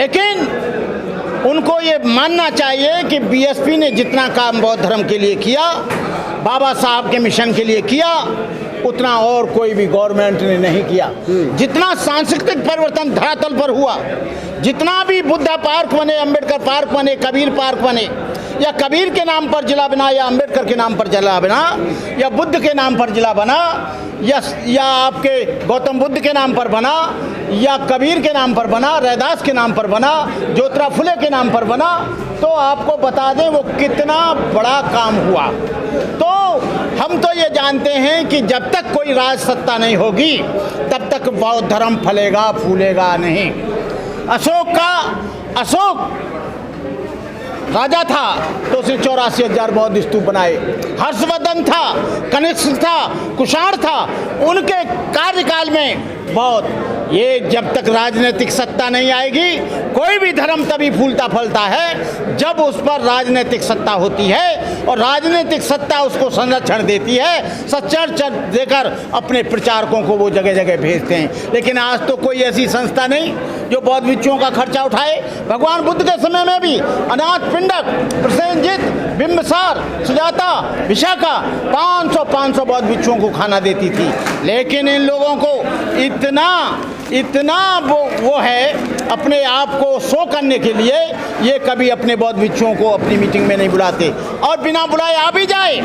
लेकिन उनको ये मानना चाहिए कि बीएसपी ने जितना काम बौद्ध धर्म के लिए किया, बाबा साहब के मिशन के लिए किया, उतना और कोई भी गवर्नमेंट ने नहीं किया। जितना सांस्कृतिक परिवर्तन धरातल पर हुआ, जितना भी बुद्धा पार्क बने, अंबेडकर पार्क बने, कबीर पार्क बने, या कबीर के नाम पर जिला बना, या अंबेडकर के नाम पर जिला बना, या बुद्ध के नाम पर जिला बना, या आपके गौतम बुद्ध के नाम पर बना, या कबीर के नाम पर बना, रैदास के नाम पर बना, ज्योतिराव फुले के नाम पर बना, तो आपको बता दें वो कितना बड़ा काम हुआ। तो हम तो ये जानते हैं कि जब तक कोई राज सत्ता नहीं होगी तब तक बौद्ध धर्म फलेगा फूलेगा नहीं। अशोक राजा था तो उसने 84,000 बौद्ध स्तूप बनाए। हर्षवर्धन था, कनिष्क था, कुषाण था, उनके कार्यकाल में बौद्ध। ये जब तक राजनीतिक सत्ता नहीं आएगी, कोई भी धर्म तभी फूलता फलता है जब उस पर राजनीतिक सत्ता होती है, और राजनीतिक सत्ता उसको संरक्षण देती है, संरक्षण देकर अपने प्रचारकों को वो जगह जगह भेजते हैं। लेकिन आज तो कोई ऐसी संस्था नहीं जो बौद्ध भिक्षुओं का खर्चा उठाए। भगवान बुद्ध के समय में भी अनाथ पिंडक, प्रसेनजित, बिंबसार, सुजाता, विशाखा 500 बौद्ध भिक्षुओं को खाना देती थी। लेकिन इन लोगों को इतना वो है अपने आप को शो करने के लिए, ये कभी अपने बौद्ध भिक्षुओं को अपनी मीटिंग में नहीं बुलाते, और बिना बुलाए आ भी जाए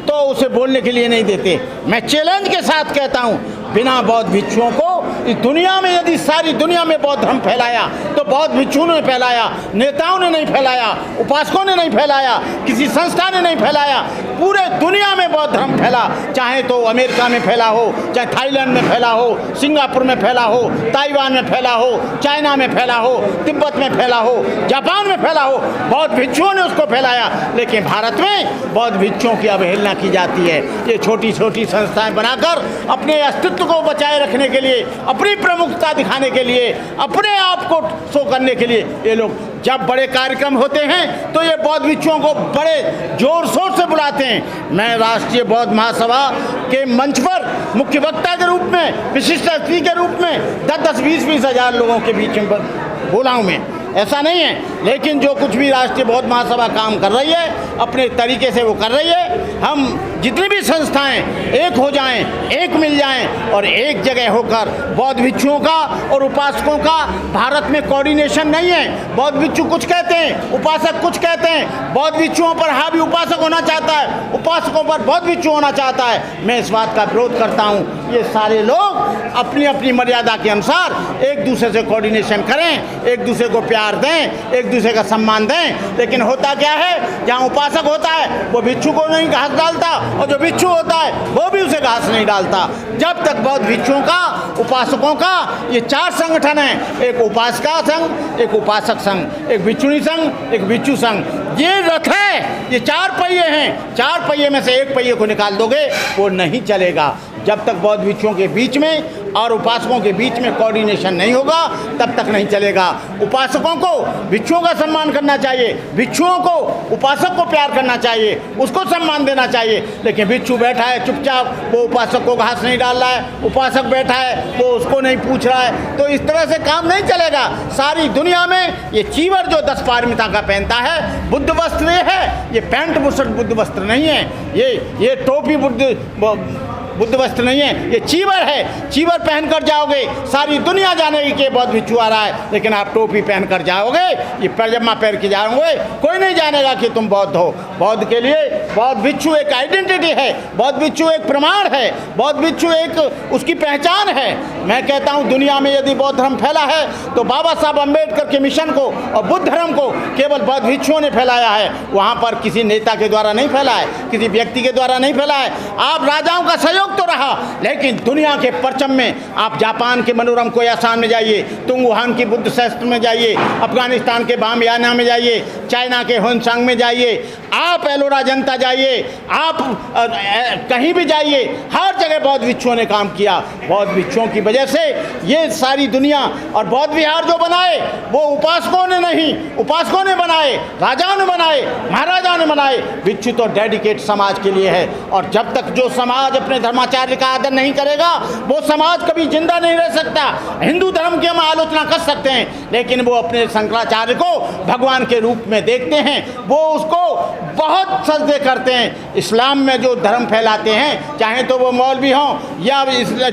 तो उसे बोलने के लिए नहीं देते। मैं चैलेंज के साथ कहता हूँ, बिना बौद्ध भिक्षुओं को इस दुनिया में, यदि सारी दुनिया में बौद्ध धर्म फैलाया तो बौद्ध भिक्षुओं ने फैलाया, नेताओं ने नहीं फैलाया, उपासकों ने नहीं फैलाया, किसी संस्था ने नहीं फैलाया। पूरे दुनिया में बौद्ध धर्म फैला, चाहे तो अमेरिका में फैला हो, चाहे थाईलैंड में फैला हो, सिंगापुर में फैला हो, ताइवान में फैला हो, चाइना में फैला हो, तिब्बत में फैला हो, जापान में फैला हो, बौद्ध भिक्षुओं ने उसको फैलाया। लेकिन भारत में बौद्ध भिक्षुओं की अवहेलना की जाती है। ये छोटी छोटी संस्थाएं बनाकर अपने अस्तित्व को बचाए रखने के लिए, अपनी प्रमुखता दिखाने के लिए, अपने आप को शो करने के लिए, ये लोग जब बड़े कार्यक्रम होते हैं तो ये बौद्ध भिक्षुओं को बड़े जोर शोर से बुलाते हैं। मैं राष्ट्रीय बौद्ध महासभा के मंच पर मुख्य वक्ता के रूप में, विशिष्ट अतिथि के रूप में 10-20 हज़ार लोगों के बीच में बोला हूँ। मैं ऐसा नहीं है, लेकिन जो कुछ भी राष्ट्रीय बौद्ध महासभा काम कर रही है अपने तरीके से वो कर रही है। हम जितनी भी संस्थाएं एक हो जाएं, एक मिल जाएं, और एक जगह होकर बौद्ध भिक्षुओं का और उपासकों का भारत में कोऑर्डिनेशन नहीं है। बौद्ध भिक्षु कुछ कहते हैं, उपासक कुछ कहते हैं। बौद्ध भिक्षुओं पर हावी उपासक होना चाहता है, उपासकों पर बौद्ध भिक्षु होना चाहता है। मैं इस बात का विरोध करता हूँ। ये सारे लोग अपनी अपनी मर्यादा के अनुसार एक दूसरे से कोऑर्डिनेशन करें, एक दूसरे को प्यार दें, एक दूसरे का सम्मान दें। लेकिन होता क्या है, जहाँ उपासक होता है वो भिक्षु को नहीं घास डालता, और जो भिक्षु होता है वो भी उसे घास नहीं डालता। जब तक बौद्ध भिक्षुओं का, उपासकों का, ये 4 संगठन हैं, एक उपासका संघ, एक उपासक संघ, एक भिक्षुणी संघ, एक भिक्षु संघ, ये रथ है, ये 4 पहिए हैं। 4 पहिए में से एक पहिए को निकाल दोगे वो नहीं चलेगा। जब तक बौद्ध भिक्षुओं के बीच में और उपासकों के बीच में कोऑर्डिनेशन नहीं होगा तब तक नहीं चलेगा। उपासकों को भिक्षुओं का सम्मान करना चाहिए, भिक्षुओं को उपासक को प्यार करना चाहिए, उसको सम्मान देना चाहिए। लेकिन भिक्षु बैठा है चुपचाप, वो उपासक को घास नहीं डाल रहा है, उपासक बैठा है वो उसको नहीं पूछ रहा है, तो इस तरह से काम नहीं चलेगा। सारी दुनिया में ये चीवर जो 10 पारमिता का पहनता है, बुद्ध वस्त्र ये है, ये पैंट बुशर्ट बुद्ध वस्त्र नहीं है, ये टोपी बुद्ध वस्त्र नहीं है, ये चीवर है। चीवर पहनकर जाओगे सारी दुनिया जानेगी कि बौद्ध भिक्षु आ रहा है। लेकिन आप टोपी पहनकर जाओगे, ये पैजामा पहन के जाओगे, कोई नहीं जानेगा कि तुम बौद्ध हो। बौद्ध के लिए बौद्ध भिक्षु एक आइडेंटिटी है, बौद्ध भिक्षु एक प्रमाण है, बौद्ध भिक्षु एक उसकी पहचान है। मैं कहता हूँ दुनिया में यदि बौद्ध धर्म फैला है तो बाबा साहब अम्बेडकर के मिशन को और बुद्ध धर्म को केवल बौद्ध भिक्षुओं ने फैलाया है। वहाँ पर किसी नेता के द्वारा नहीं फैला है, किसी व्यक्ति के द्वारा नहीं फैला है। आप राजाओं का सहयोग तो रहा, लेकिन दुनिया के परचम में आप जापान के मनोरम कोयासान में जाइए, तुंगुहान की बुद्ध शास्त्र में जाइए, अफगानिस्तान के बामियाना में जाइए, चाइना के होनसांग में जाइए, आप एलोरा जनता जाइए, आप कहीं भी जाइए, हर जगह बौद्ध भिक्षुओं ने काम किया। बौद्ध भिक्षुओं की वजह से ये सारी दुनिया, और बौद्ध विहार जो बनाए वो उपासकों ने नहीं, उपासकों ने बनाए, राजाओं ने बनाए, महाराजाओं ने बनाए। भिक्षु तो डेडिकेट समाज के लिए है, और जब तक जो समाज अपने धर्म धर्माचार्य का आदर नहीं करेगा वो समाज कभी जिंदा नहीं रह सकता। हिंदू धर्म की हम आलोचना कर सकते हैं, लेकिन वो अपने शंकराचार्य को भगवान के रूप में देखते हैं, वो उसको बहुत सजदे करते हैं। इस्लाम में जो धर्म फैलाते हैं, चाहे तो वो मौलवी हों या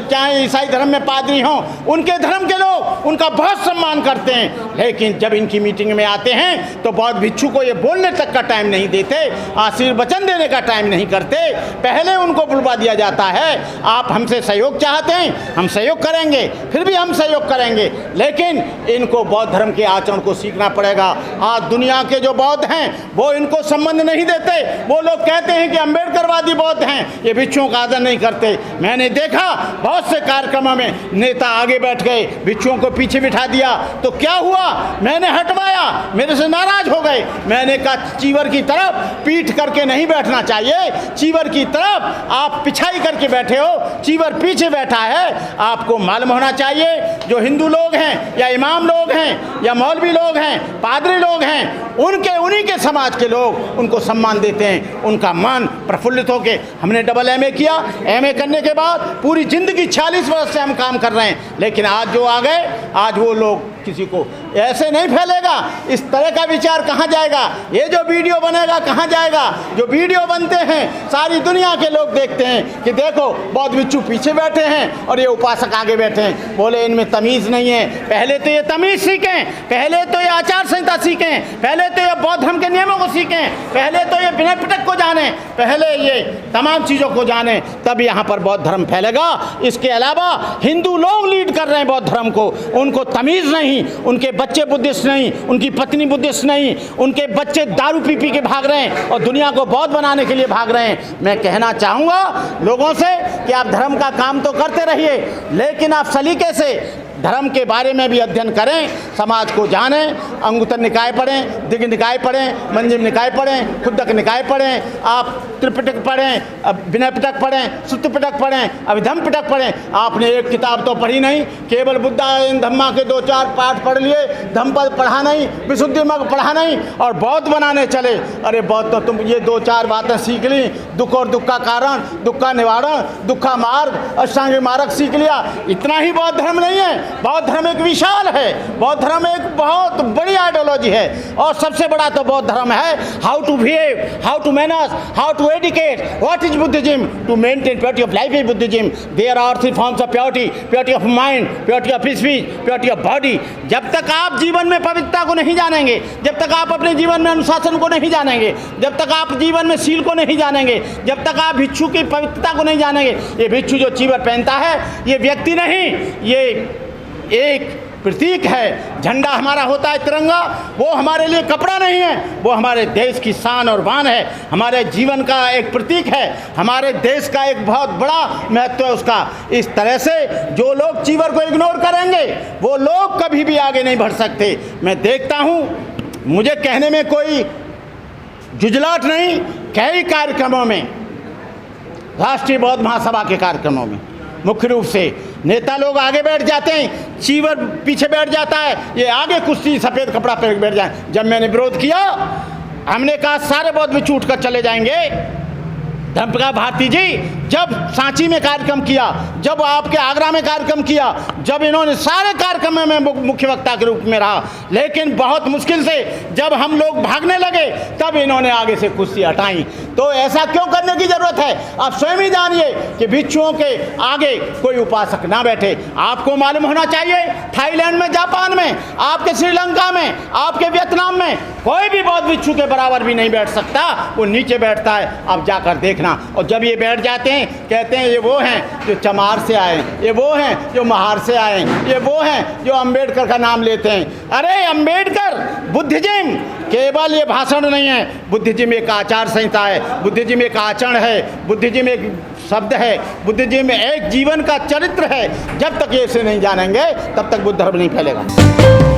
चाहे ईसाई धर्म में पादरी हों, उनके धर्म के लोग उनका बहुत सम्मान करते हैं, लेकिन जब इनकी मीटिंग में आते हैं तो बौद्ध भिक्षु को ये बोलने तक का टाइम नहीं देते, आशीर्वचन देने का टाइम नहीं करते। पहले उनको बुलवा दिया जाता है, आप हमसे सहयोग चाहते हैं, हम सहयोग करेंगे, फिर भी हम सहयोग करेंगे, लेकिन इनको बौद्ध धर्म के आचरण को सीखना पड़ेगा। आज दुनिया के जो बौद्ध हैं वो इनको संबंध नहीं देते। वो लोग कहते हैं कि अम्बेडकरवादी बौद्ध हैं, ये भिक्षुओं का आदर नहीं करते। मैंने देखा बहुत से कार्यक्रमों में नेता आगे बैठ गए, भिक्षुओं को पीछे बिठा दिया, तो क्या हुआ, मैंने हटवाया, मेरे से नाराज हो गए। मैंने कहा चीवर की तरफ पीठ करके नहीं बैठना चाहिए, चीवर की तरफ आप पिछाई करके बैठे हो, चीवर पीछे बैठा है। आपको मालूम होना चाहिए जो हिंदू लोग हैं या इमाम लोग हैं या मौलवी लोग हैं, पादरी लोग हैं, उनके उन्हीं के समाज के लोग उनको सम्मान देते हैं, उनका मन प्रफुल्लित होके। हमने डबल एमए किया, एमए करने के बाद पूरी ज़िंदगी 40 वर्ष से हम काम कर रहे हैं, लेकिन आज जो आ गए, आज वो लोग किसी को ऐसे नहीं फैलेगा। इस तरह का विचार कहाँ जाएगा, ये जो वीडियो बनेगा कहाँ जाएगा। जो वीडियो बनते हैं सारी दुनिया के लोग देखते हैं कि देखो बौद्ध भिक्षु पीछे बैठे हैं और ये उपासक आगे बैठे हैं। बोले इनमें तमीज़ नहीं है। पहले तो ये तमीज़ सीखें, पहले तो ये आचार संहिता सीखें, पहले तो ये बौद्ध धर्म के नियमों को सीखें, पहले तो ये विनय पिटक को जानें, पहले ये तमाम चीज़ों को जानें, तब यहाँ पर बौद्ध धर्म फैलेगा। इसके अलावा हिंदू लोग लीड कर रहे हैं बौद्ध धर्म को, उनको तमीज़ नहीं, उनके बच्चे बुद्धिस्ट नहीं, उनकी पत्नी बुद्धिस्ट नहीं, उनके बच्चे दारू पी पी के भाग रहे हैं और दुनिया को बौद्ध बनाने के लिए भाग रहे हैं। मैं कहना चाहूँगा लोगों से कि आप धर्म का काम तो करते रहिए, लेकिन आप सलीके से धर्म के बारे में भी अध्ययन करें, समाज को जानें। अंगुत्तर निकाय पढ़ें, दिग्ग निकाय पढ़ें, मंजिम निकाय पढ़ें, खुद्दक निकाय पढ़ें, आप त्रिपिटक पढ़ें, विनय पिटक पढ़ें, सुत्त पिटक पढ़ें, अभिधम पिटक पढ़ें। आपने एक किताब तो पढ़ी नहीं, केवल बुद्धा धम्मा के 2-4 पाठ पढ़ लिए, धम्मपद पढ़ा नहीं, विशुद्धि मग पढ़ा नहीं और बौद्ध बनाने चले। अरे बौद्ध तो तुम ये 2-4 बातें सीख ली, दुख और दुख का कारण, दुख का निवारण, दुख का मार्ग, अष्टांगिक मार्ग सीख लिया, इतना ही बौद्ध धर्म नहीं है। बौद्ध धर्म एक विशाल है, बौद्ध धर्म एक बहुत बड़ी आइडियोलॉजी है, और सबसे बड़ा तो बौद्ध धर्म है how to behave, how to manners, how to educate, what is Buddhism, to maintain purity of life is Buddhism. There are 3 forms of purity, purity of mind, purity of speech, purity of body. जब तक आप जीवन में पवित्रता को नहीं जानेंगे, जब तक आप अपने जीवन में अनुशासन को नहीं जानेंगे, जब तक आप जीवन में सील को नहीं जानेंगे, जब तक आप भिक्षु की पवित्रता को नहीं जानेंगे। ये भिक्षु जो चीवर पहनता है ये व्यक्ति नहीं, ये एक प्रतीक है। झंडा हमारा होता है तिरंगा, वो हमारे लिए कपड़ा नहीं है, वो हमारे देश की शान और बान है, हमारे जीवन का एक प्रतीक है, हमारे देश का एक बहुत बड़ा महत्व है उसका। इस तरह से जो लोग चीवर को इग्नोर करेंगे वो लोग कभी भी आगे नहीं बढ़ सकते। मैं देखता हूँ, मुझे कहने में कोई जुजलाहट नहीं, कई कार्यक्रमों में, राष्ट्रीय बौद्ध महासभा के कार्यक्रमों में मुख्य रूप से नेता लोग आगे बैठ जाते हैं, चीवर पीछे बैठ जाता है, ये आगे कुश्ती सफ़ेद कपड़ा पहन बैठ जाए। जब मैंने विरोध किया, हमने कहा सारे बौद्ध भी छूट कर चले जाएंगे। धम्मप्रकाश भारती जी जब सांची में कार्यक्रम किया, जब आपके आगरा में कार्यक्रम किया, जब इन्होंने सारे कार्यक्रम में मैं मुख्य वक्ता के रूप में रहा, लेकिन बहुत मुश्किल से जब हम लोग भागने लगे तब इन्होंने आगे से कुर्सी हटाई। तो ऐसा क्यों करने की ज़रूरत है? आप स्वयं ही जानिए कि भिक्षुओं के आगे कोई उपासक ना बैठे। आपको मालूम होना चाहिए थाईलैंड में, जापान में, आपके श्रीलंका में, आपके वियतनाम में कोई भी बौद्ध भिक्षु के बराबर भी नहीं बैठ सकता, वो नीचे बैठता है। आप जाकर देखना। और जब ये बैठ जाते हैं कहते हैं ये वो हैं जो चमार से आए, ये वो हैं जो महार से आए, ये वो हैं जो अम्बेडकर का नाम लेते हैं। अरे अम्बेडकर, बुद्धिज्म केवल ये भाषण नहीं है, बुद्धिज्म एक आचार संहिता है, बुद्धिज्म एक आचरण है, बुद्धिज्म एक शब्द है, बुद्धिज्म एक जीवन का चरित्र है। जब तक ये इसे नहीं जानेंगे तब तक बुद्ध धर्म नहीं फैलेगा।